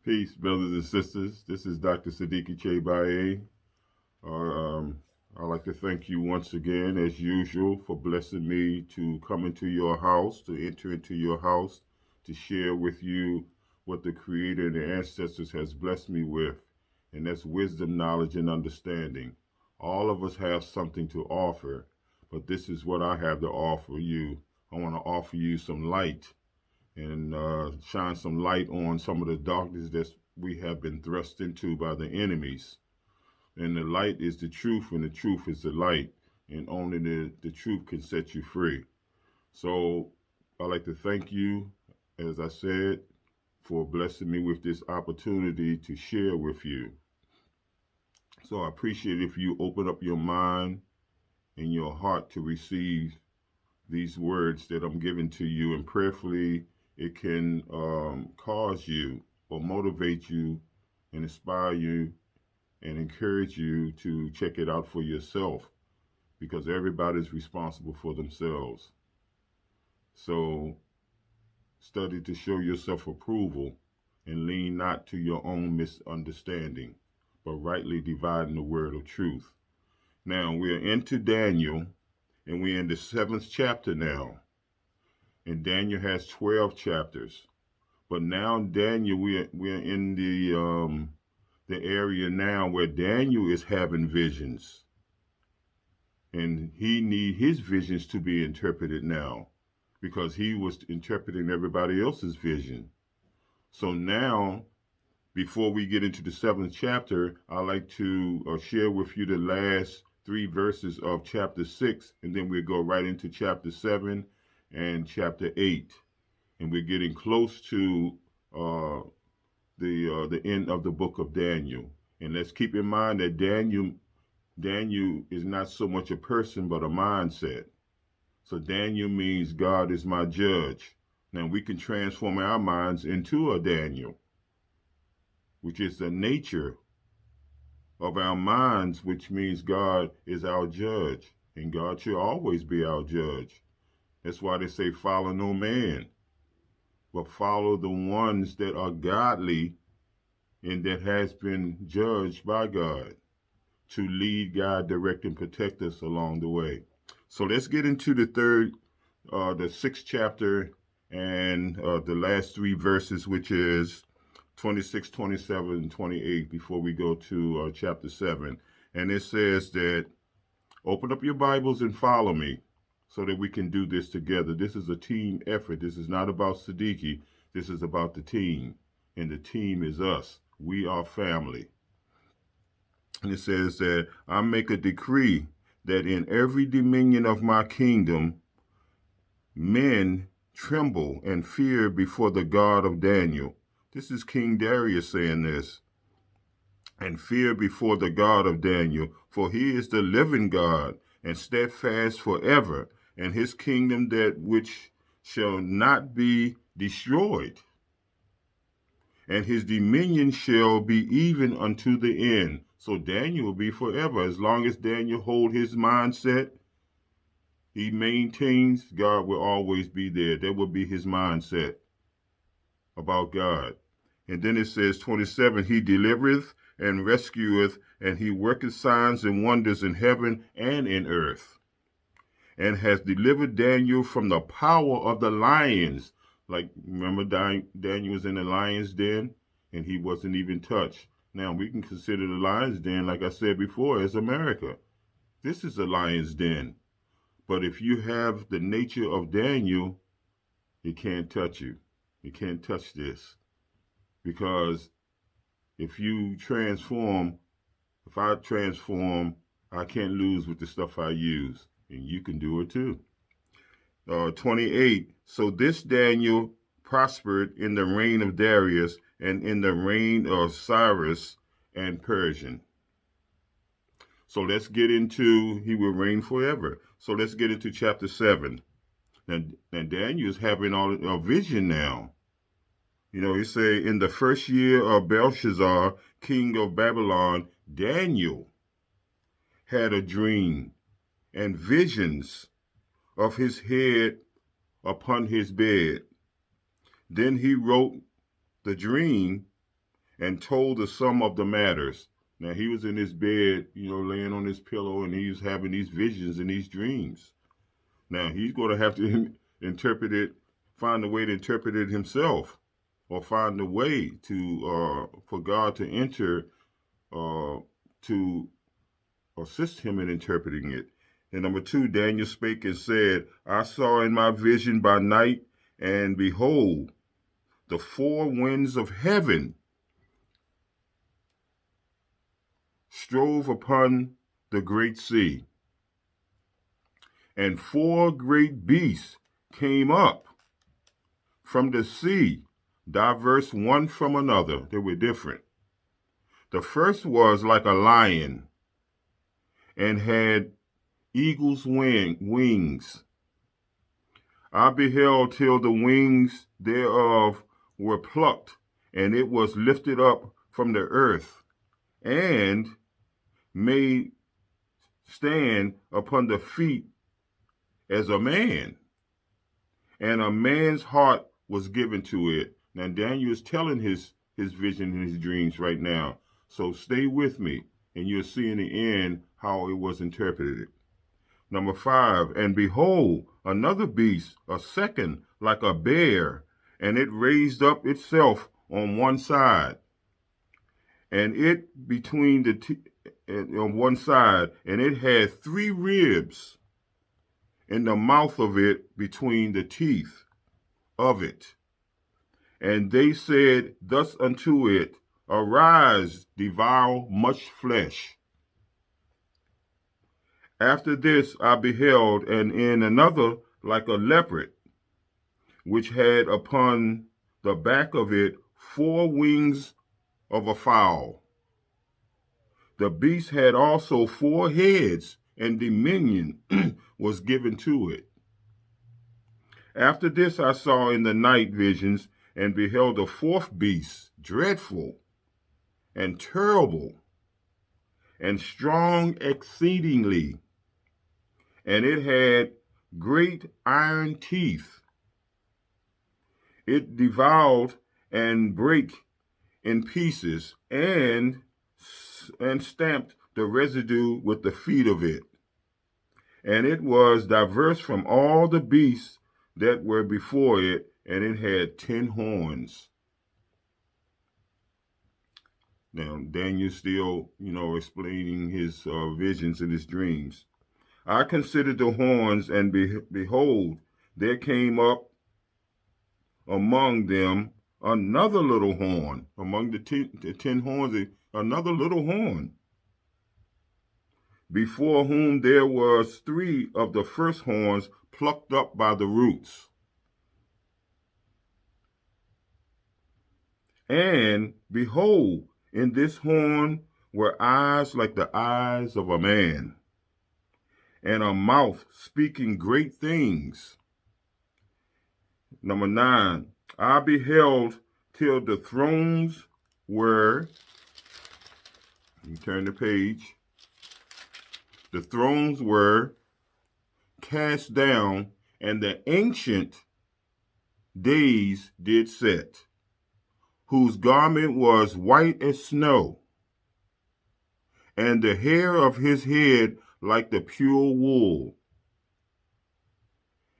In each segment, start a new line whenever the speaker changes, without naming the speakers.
Peace, brothers and sisters. This is Dr. Siddiqui Chebaye. I'd like to thank you once again, as usual, for blessing me to come into your house, to enter into your house, to share with you what the Creator and the ancestors has blessed me with, and that's wisdom, knowledge, and understanding. All of us have something to offer, but this is what I have to offer you. I want to offer you some light and shine some light on some of the darkness that we have been thrust into by the enemies. And the light is the truth, and the truth is the light, and only the truth can set you free. So I'd like to thank you, as I said, for blessing me with this opportunity to share with you. So I appreciate if you open up your mind and your heart to receive these words that I'm giving to you, and prayerfully it can cause you or motivate you and inspire you and encourage you to check it out for yourself, because everybody's responsible for themselves. So study to show yourself approval, and lean not to your own misunderstanding, but rightly dividing the word of truth. Now we're into Daniel, and we're in the 7th chapter now. And Daniel has 12 chapters. But now Daniel, we're in the area now where Daniel is having visions. And he need his visions to be interpreted now, because he was interpreting everybody else's vision. So now, before we get into the 7th chapter, I'd like to share with you the last 3 verses of chapter 6, and then we'll go right into chapter 7 and chapter 8. And we're getting close to the end of the book of Daniel. And let's keep in mind that Daniel is not so much a person, but a mindset. So Daniel means God is my judge. Now we can transform our minds into a Daniel, which is the nature of our minds, which means God is our judge, and God should always be our judge. That's why they say follow no man, but follow the ones that are godly and that has been judged by God to lead, guide, direct, and protect us along the way. So let's get into the 6th chapter, and the last 3 verses, which is 26, 27, and 28, before we go to chapter 7. And it says that, open up your Bibles and follow me so that we can do this together. This is a team effort. This is not about Siddiqui. This is about the team. And the team is us. We are family. And it says that I make a decree that in every dominion of my kingdom, men tremble and fear before the God of Daniel. This is King Darius saying this. And fear before the God of Daniel, for he is the living God and steadfast forever, and his kingdom that which shall not be destroyed, and his dominion shall be even unto the end. So Daniel will be forever. As long as Daniel hold his mindset, he maintains, God will always be there. That will be his mindset about God. And then it says 27, he delivereth and rescueth, and he worketh signs and wonders in heaven and in earth, and has delivered Daniel from the power of the lions. Like, remember Daniel was in the lion's den, and he wasn't even touched. Now, we can consider the lion's den, like I said before, as America. This is a lion's den. But if you have the nature of Daniel, it can't touch you. It can't touch this. Because if you transform, if I transform, I can't lose with the stuff I use. And you can do it too. 28, so this Daniel prospered in the reign of Darius and in the reign of Cyrus and Persian. So let's get into, he will reign forever. So let's get into chapter 7. Now Daniel is having a vision now. You know, he say, in the first year of Belshazzar, king of Babylon, Daniel had a dream and visions of his head upon his bed. Then he wrote the dream and told the sum of the matters. Now he was in his bed, laying on his pillow, and he was having these visions and these dreams. Now he's going to have to interpret it, find a way to interpret it himself, or find a way to for God to enter to assist him in interpreting it. And number 2, Daniel spake and said, I saw in my vision by night, and behold, the 4 winds of heaven strove upon the great sea, and 4 great beasts came up from the sea, diverse one from another. They were different. The first was like a lion, and had eagle's wings. I beheld till the wings thereof were plucked, and it was lifted up from the earth, and made stand upon the feet as a man, and a man's heart was given to it. Now Daniel is telling his vision and his dreams right now. So stay with me, and you'll see in the end how it was interpreted. Number 5, and behold, another beast, a second, like a bear, and it raised up itself on one side, and it between on one side, and it had 3 ribs in the mouth of it between the teeth of it. And they said thus unto it, Arise, devour much flesh. After this I beheld, and in another like a leopard, which had upon the back of it 4 wings of a fowl. The beast had also 4 heads, and dominion was given to it. After this I saw in the night visions, and beheld a 4th beast, dreadful and terrible, and strong exceedingly, and it had great iron teeth. It devoured and brake in pieces, and stamped the residue with the feet of it. And it was diverse from all the beasts that were before it, and it had 10 horns. Now, Daniel still, explaining his visions and his dreams. I considered the horns, and behold, there came up among them another little horn. Among the 10 horns, another little horn, before whom there was 3 of the first horns plucked up by the roots. And behold, in this horn were eyes like the eyes of a man, and a mouth speaking great things. Number 9, I beheld till the thrones were, you turn the page, the thrones were cast down, and the ancient days did set, whose garment was white as snow, and the hair of his head like the pure wool.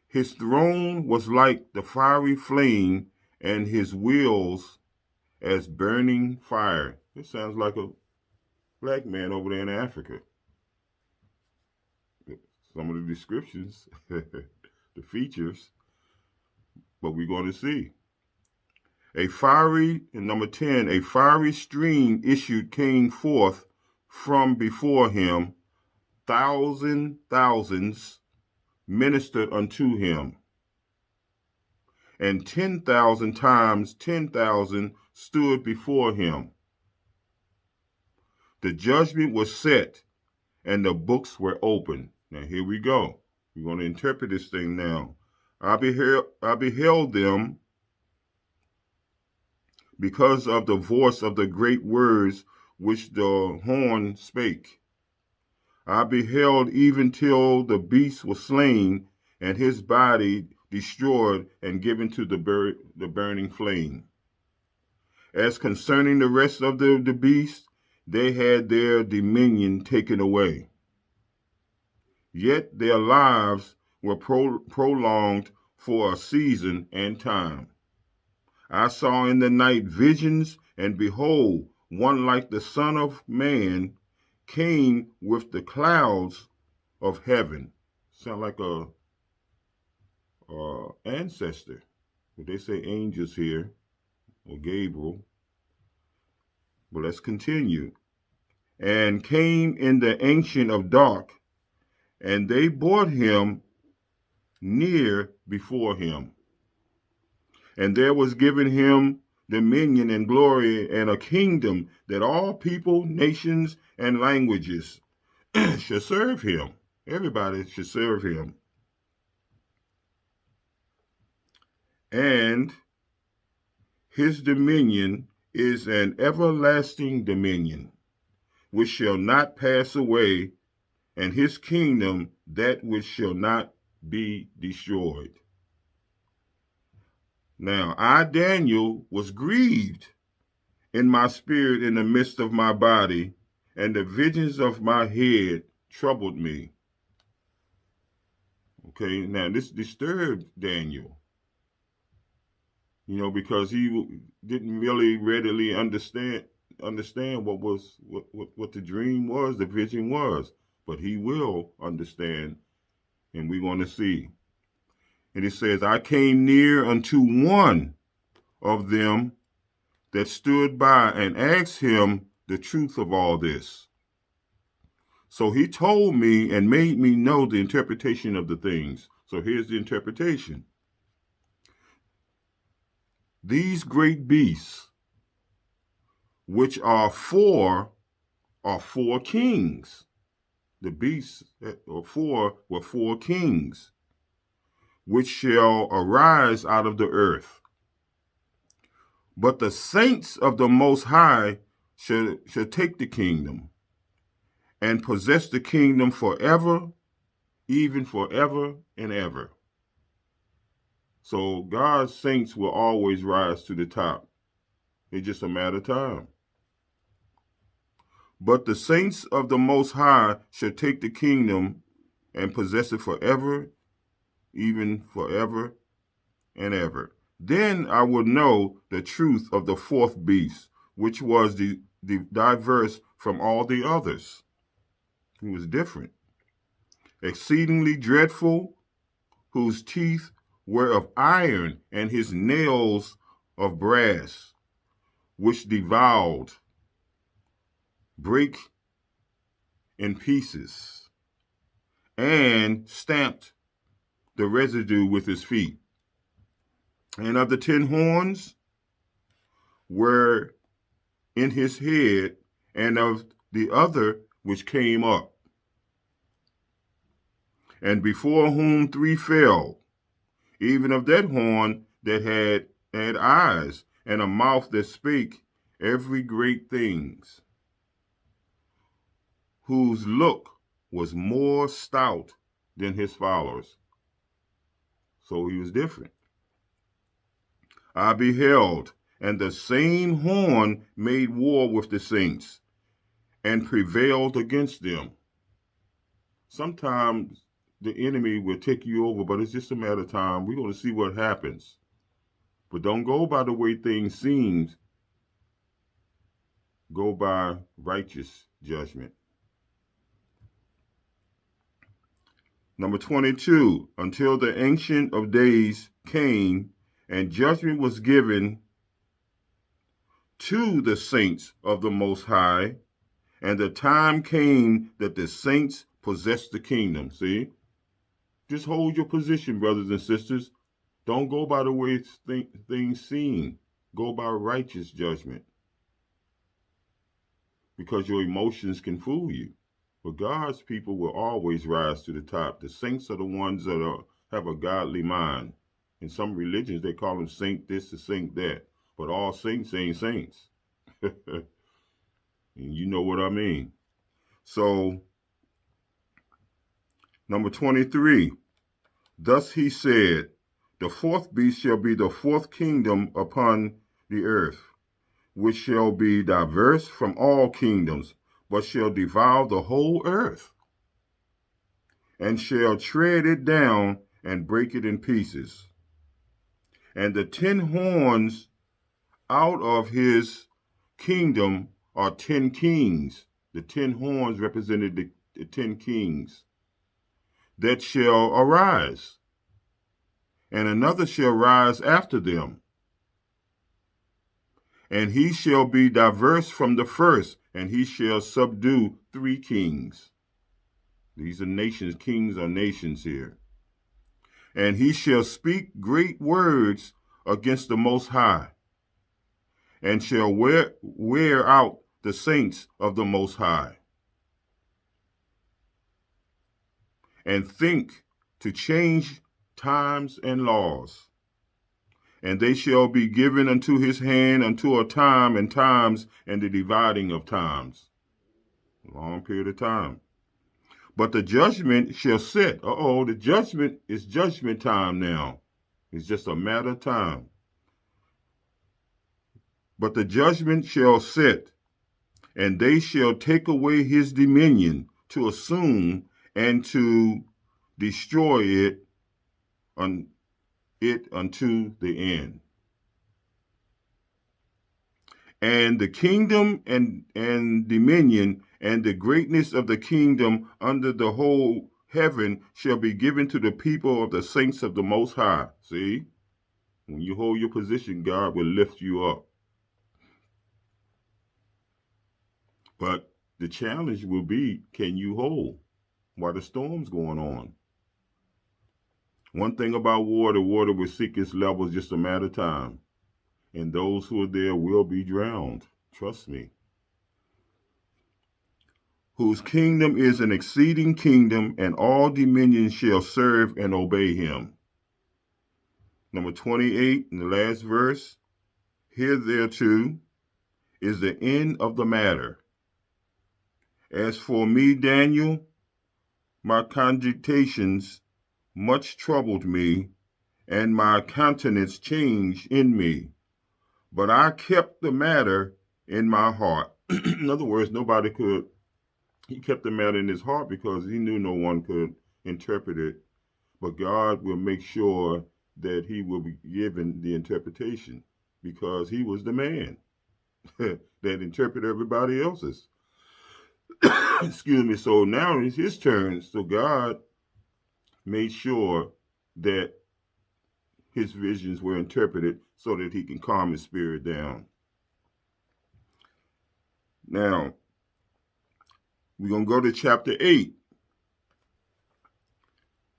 His throne was like the fiery flame, and his wheels as burning fire. It sounds like a black man over there in Africa. Some of the descriptions, the features, but we're going to see. Number 10, a fiery stream came forth from before him. Thousands ministered unto him, and 10,000 times 10,000 stood before him. The judgment was set, and the books were opened. Now here we go. We're going to interpret this thing now. I beheld them because of the voice of the great words which the horn spake. I beheld even till the beast was slain, and his body destroyed and given to the burning flame. As concerning the rest of the beasts, they had their dominion taken away. Yet their lives were prolonged for a season and time. I saw in the night visions, and behold, one like the Son of Man came with the clouds of heaven. Sound like a ancestor. But they say angels here, or Gabriel. But let's continue. And came in the Ancient of Dark, and they brought him near before him. And there was given him dominion and glory and a kingdom that all people, nations, and languages should serve him. Everybody should serve him. And his dominion is an everlasting dominion, which shall not pass away, and his kingdom that which shall not be destroyed. Now, I, Daniel, was grieved in my spirit in the midst of my body, and the visions of my head troubled me. Okay, now this disturbed Daniel, because he didn't really readily understand what the dream was, the vision was, but he will understand, and we're going to see. And it says, I came near unto one of them that stood by and asked him the truth of all this. So he told me and made me know the interpretation of the things. So here's the interpretation. These great beasts, which are four kings. The beasts were four kings, which shall arise out of the earth. But the saints of the Most High shall take the kingdom and possess the kingdom forever, even forever and ever. So God's saints will always rise to the top. It's just a matter of time. But the saints of the Most High shall take the kingdom and possess it forever, even forever and ever. Then I will know the truth of the fourth beast, which was the diverse from all the others. He was different, exceedingly dreadful, whose teeth were of iron, and his nails of brass, which devoured, break in pieces, and stamped the residue with his feet. And of the 10 horns were in his head, and of the other which came up, and before whom 3 fell, even of that horn that had eyes, and a mouth that spake every great things, whose look was more stout than his followers. So he was different. I beheld, and the same horn made war with the saints, and prevailed against them. Sometimes the enemy will take you over, but it's just a matter of time. We're going to see what happens. But don't go by the way things seem. Go by righteous judgment. Number 22, until the Ancient of Days came, and judgment was given to the saints of the Most High, and the time came that the saints possessed the kingdom. See? Just hold your position, brothers and sisters. Don't go by the way things seem. Go by righteous judgment. Because your emotions can fool you. But God's people will always rise to the top. The saints are the ones that have a godly mind. In some religions, they call them saint this or saint that. But all saints ain't saints. And you know what I mean. So, number 23. Thus he said, the fourth beast shall be the fourth kingdom upon the earth. which shall be diverse from all kingdoms, but shall devour the whole earth, and shall tread it down and break it in pieces. And the 10 horns out of his kingdom are 10 kings. The 10 horns represented the 10 kings that shall arise, and another shall rise after them. And he shall be diverse from the first, and he shall subdue 3 kings. These are nations, kings are nations here. And he shall speak great words against the Most High, and shall wear out the saints of the Most High, and think to change times and laws. And they shall be given unto his hand unto a time and times and the dividing of times. A long period of time. But the judgment shall sit. The judgment is judgment time now. It's just a matter of time. But the judgment shall sit, and they shall take away his dominion to assume and to destroy it unto the end. And the kingdom and dominion and the greatness of the kingdom under the whole heaven shall be given to the people of the saints of the Most High. See, when you hold your position, God will lift you up. But the challenge will be, can you hold while the storm's going on? One thing about water will seek its levels just a matter of time. And those who are there will be drowned. Trust me. Whose kingdom is an exceeding kingdom, and all dominions shall serve and obey him. Number 28, in the last verse, hitherto is the end of the matter. As for me, Daniel, my cogitations much troubled me, and my countenance changed in me. But I kept the matter in my heart. In other words, he kept the matter in his heart because he knew no one could interpret it. But God will make sure that he will be given the interpretation because he was the man that interpreted everybody else's. Excuse me. So now it's his turn. So God made sure that his visions were interpreted so that he can calm his spirit down. Now, we're going to go to chapter 8.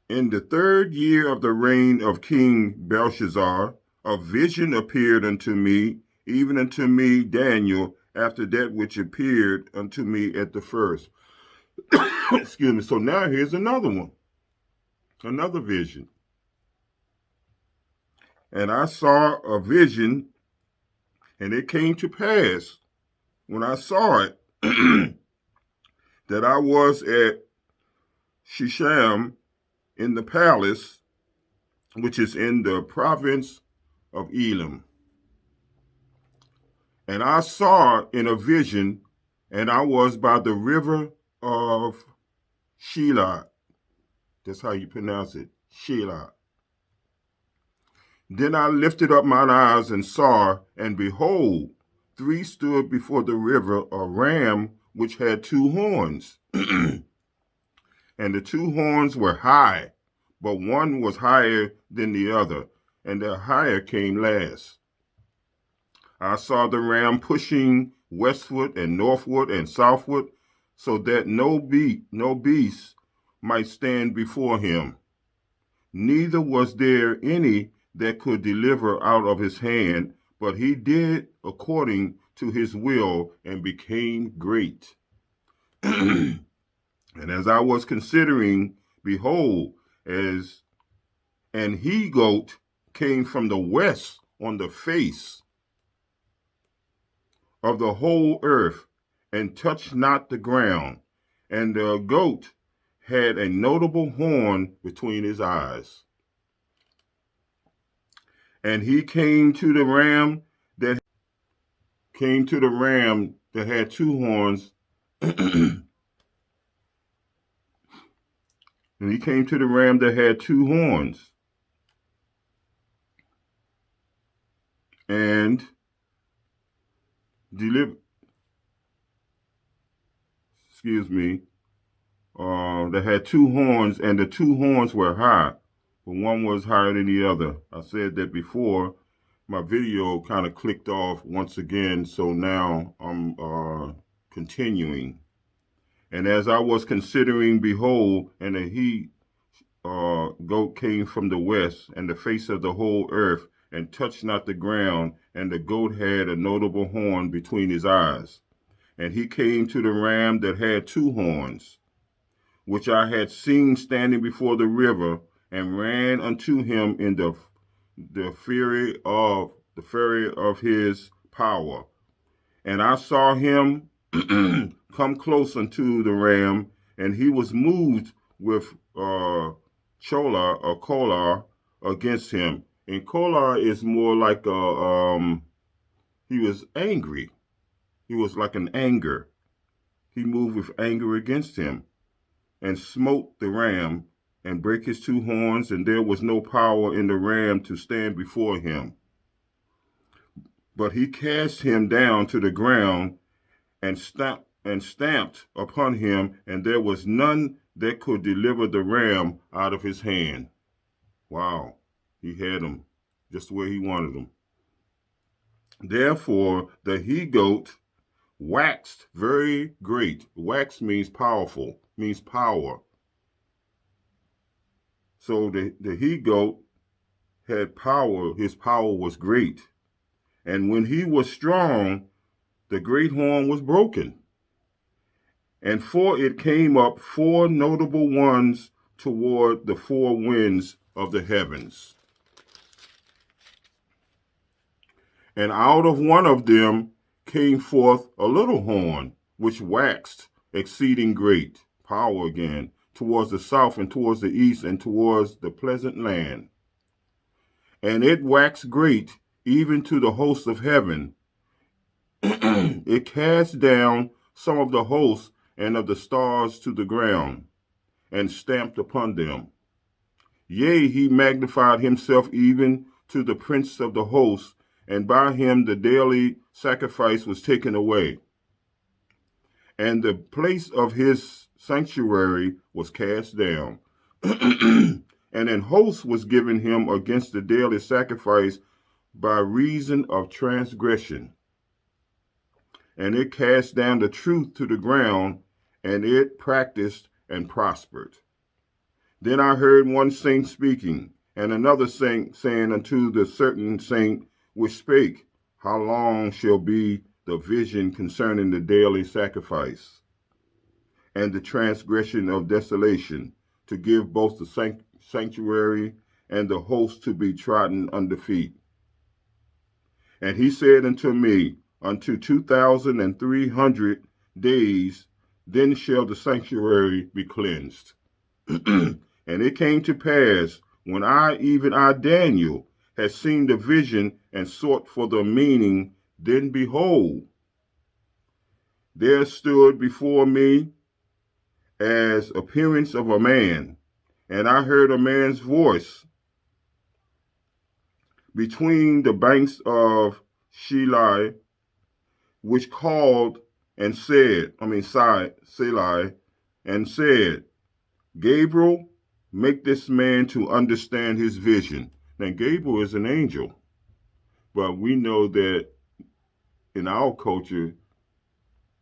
In the 3rd year of the reign of King Belshazzar, a vision appeared unto me, even unto me, Daniel, after that which appeared unto me at the first. Excuse me. So now here's another one. Another vision. And I saw a vision, and it came to pass when I saw it that I was at Shisham in the palace, which is in the province of Elam. And I saw in a vision, and I was by the river of Shelah. That's how you pronounce it, Shelah. Then I lifted up mine eyes and saw, and behold, 3 stood before the river, a ram which had 2 horns. And the 2 horns were high, but one was higher than the other, and the higher came last. I saw the ram pushing westward and northward and southward, so that no beast might stand before him. Neither was there any that could deliver out of his hand, but he did according to his will and became great. And as I was considering, behold, as an he-goat came from the west on the face of the whole earth, and touched not the ground, and the goat had a notable horn between his eyes. And he came to the ram that came to the ram that had two horns, and he came to the ram that had two horns, and delivered. Excuse me. That had two horns, and the two horns were high, but one was higher than the other. I said that before. My video kind of clicked off once again, so now I'm continuing. And as I was considering, behold, and a he goat came from the west, and the face of the whole earth, and touched not the ground, and the goat had a notable horn between his eyes. And he came to the ram that had two horns, which I had seen standing before the river, and ran unto him in the fury of his power. And I saw him come close unto the ram, and he was moved with choler against him. And choler is more like he was angry. He was like an anger. He moved with anger against him, and smote the ram, and brake his two horns, and there was no power in the ram to stand before him. But he cast him down to the ground, and stamped upon him, and there was none that could deliver the ram out of his hand. Wow, he had him just where he wanted him. Therefore the he-goat waxed very great. Wax means powerful, means power. So the he-goat had power. His power was great. And when he was strong, the great horn was broken. And for it came up four notable ones toward the four winds of the heavens. And out of one of them came forth a little horn, which waxed exceeding great, power again, towards the south and towards the east and towards the pleasant land. And it waxed great even to the host of heaven. It cast down some of the hosts and of the stars to the ground, and stamped upon them. Yea, he magnified himself even to the prince of the host, and by him the daily sacrifice was taken away. And the place of his sanctuary was cast down, and an host was given him against the daily sacrifice by reason of transgression. And it cast down the truth to the ground, and it practiced and prospered. Then I heard one saint speaking, and another saint saying unto the certain saint which spake, How long shall be the vision concerning the daily sacrifice, and the transgression of desolation, to give both the sanctuary and the host to be trodden under feet? And he said unto me, Unto 2,300 days, then shall the sanctuary be cleansed. And it came to pass, when even I, Daniel, had seen the vision and sought for the meaning, then behold, there stood before me as appearance of a man, and I heard a man's voice between the banks of Selah, which called and said, Selah, and said, Gabriel, make this man to understand his vision. Now, Gabriel is an angel, but we know that in our culture,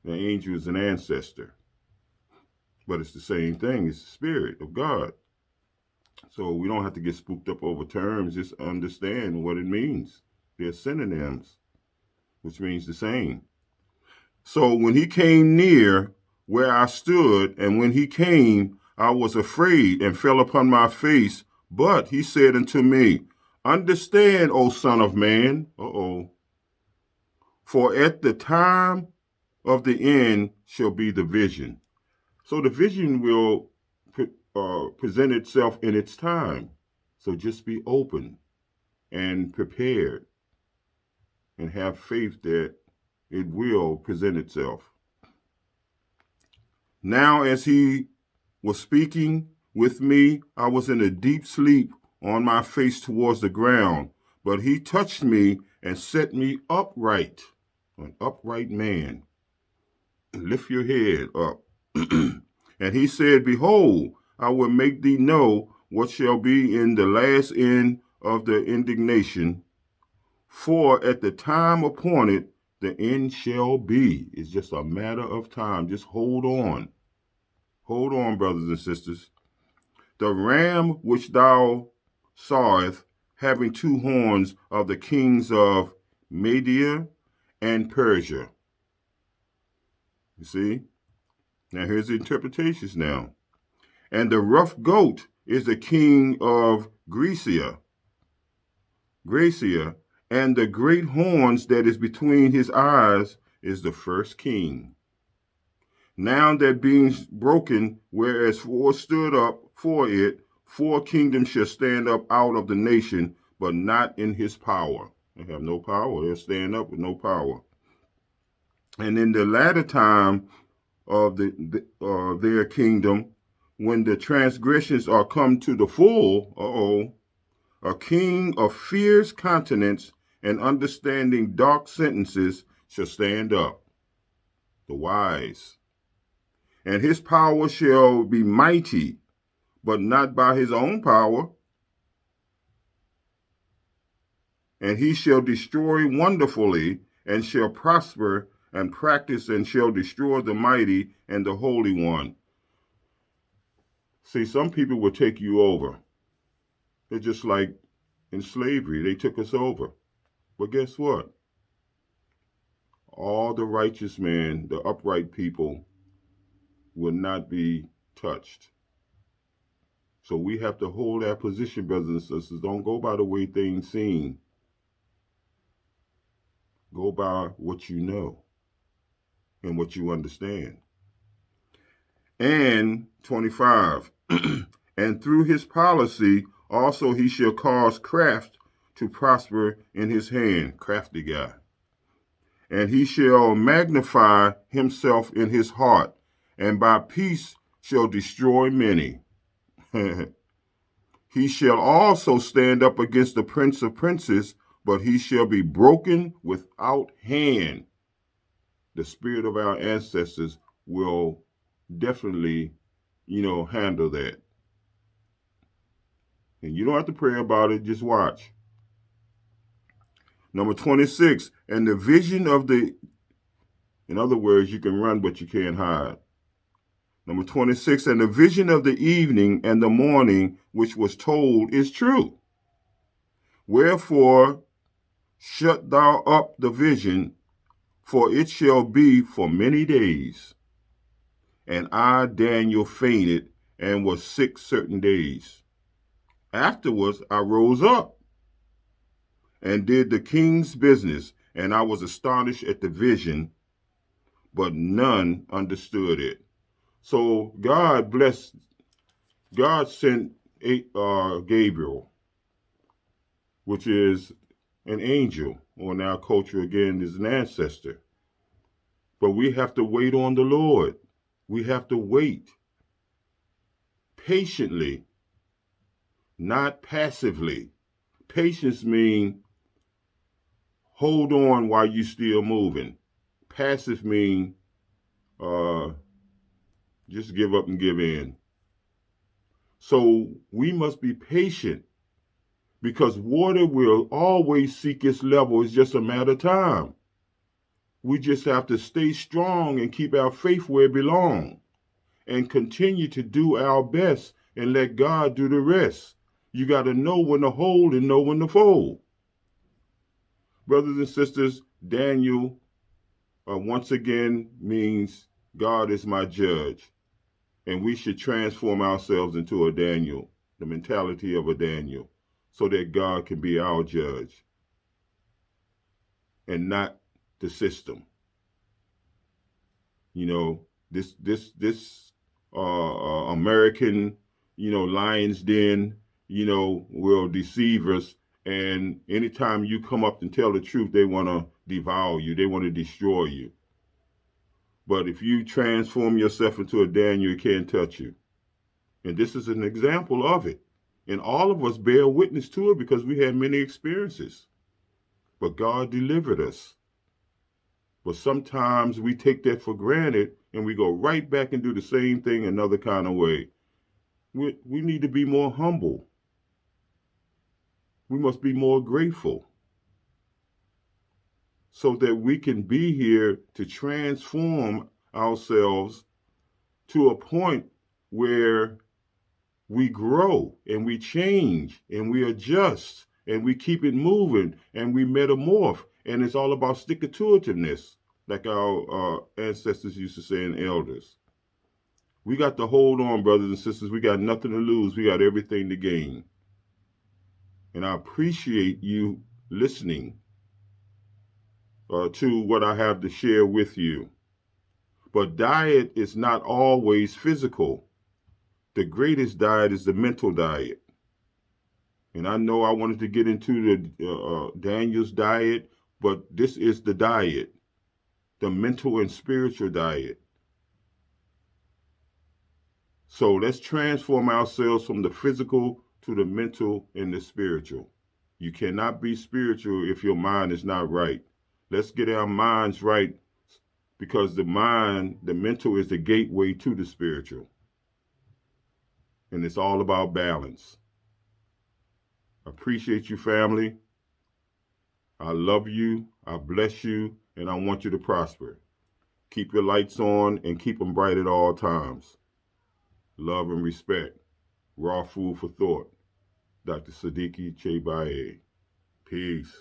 the angel is an ancestor. But it's the same thing. It's the spirit of God. So we don't have to get spooked up over terms. Just understand what it means. They're synonyms, which means the same. So when he came near where I stood, and when he came, I was afraid and fell upon my face. But he said unto me, Understand, O son of man. For at the time of the end shall be the vision. So the vision will present itself in its time. So just be open and prepared and have faith that it will present itself. Now, as he was speaking with me, I was in a deep sleep on my face towards the ground, but he touched me and set me upright, an upright man. Lift your head up. And he said, Behold, I will make thee know what shall be in the last end of the indignation. For at the time appointed, the end shall be. It's just a matter of time. Just hold on. Hold on, brothers and sisters. The ram which thou sawest, having two horns, of the kings of Media and Persia. You see? Now here's the interpretations now. And the rough goat is the king of Grecia, and the great horns that is between his eyes is the first king. Now that being broken, whereas four stood up for it, four kingdoms shall stand up out of the nation, but not in his power. They have no power. They'll stand up with no power. And in the latter time of their kingdom, when the transgressions are come to the full, a king of fierce countenance and understanding dark sentences shall stand up, the wise. And his power shall be mighty, but not by his own power. And he shall destroy wonderfully, and shall prosper and practice, and shall destroy the mighty and the Holy One. See, some people will take you over. They're just like in slavery. They took us over. But guess what? All the righteous men, the upright people, will not be touched. So we have to hold our position, brothers and sisters. Don't go by the way things seem. Go by what you know and what you understand. And 25, and through his policy also he shall cause craft to prosper in his hand, crafty guy. And he shall magnify himself in his heart, and by peace shall destroy many. He shall also stand up against the prince of princes, but he shall be broken without hand. The spirit of our ancestors will definitely, handle that. And you don't have to pray about it, just watch. Number 26, and the vision of in other words, you can run, but you can't hide. Number 26, and the vision of the evening and the morning, which was told, is true. Wherefore, shut thou up the vision, for it shall be for many days. And I, Daniel, fainted and was sick certain days. Afterwards, I rose up and did the king's business, and I was astonished at the vision, but none understood it. So God sent Gabriel, which is an angel, or in our culture again is an ancestor. But we have to wait on the Lord. We have to wait patiently, not passively. Patience means hold on while you're still moving. Passive means just give up and give in. So we must be patient, because water will always seek its level. It's just a matter of time. We just have to stay strong and keep our faith where it belongs, and continue to do our best and let God do the rest. You got to know when to hold and know when to fold. Brothers and sisters, Daniel once again means God is my judge. And we should transform ourselves into a Daniel, the mentality of a Daniel, so that God can be our judge and not the system. This American, lion's den, will deceive us And anytime you come up and tell the truth, they want to devour you. They want to destroy you. But if you transform yourself into a Daniel, it can't touch you. And this is an example of it. And all of us bear witness to it because we had many experiences. But God delivered us. But sometimes we take that for granted and we go right back and do the same thing another kind of way. We need to be more humble. We must be more grateful so that we can be here to transform ourselves to a point where we grow and we change and we adjust and we keep it moving and we metamorph. And it's all about stick-to-itiveness, like our ancestors used to say, and elders. We got to hold on, brothers and sisters. We got nothing to lose. We got everything to gain. And I appreciate you listening to what I have to share with you. But diet is not always physical. The greatest diet is the mental diet. And I know I wanted to get into the Daniel's diet, but this is the diet, the mental and spiritual diet. So let's transform ourselves from the physical to the mental and the spiritual. You cannot be spiritual if your mind is not right. Let's get our minds right, because the mind, the mental, is the gateway to the spiritual. And it's all about balance. I appreciate you, family. I love you. I bless you. And I want you to prosper. Keep your lights on and keep them bright at all times. Love and respect. Raw food for thought. Dr. Siddiqui Chebaye. Peace.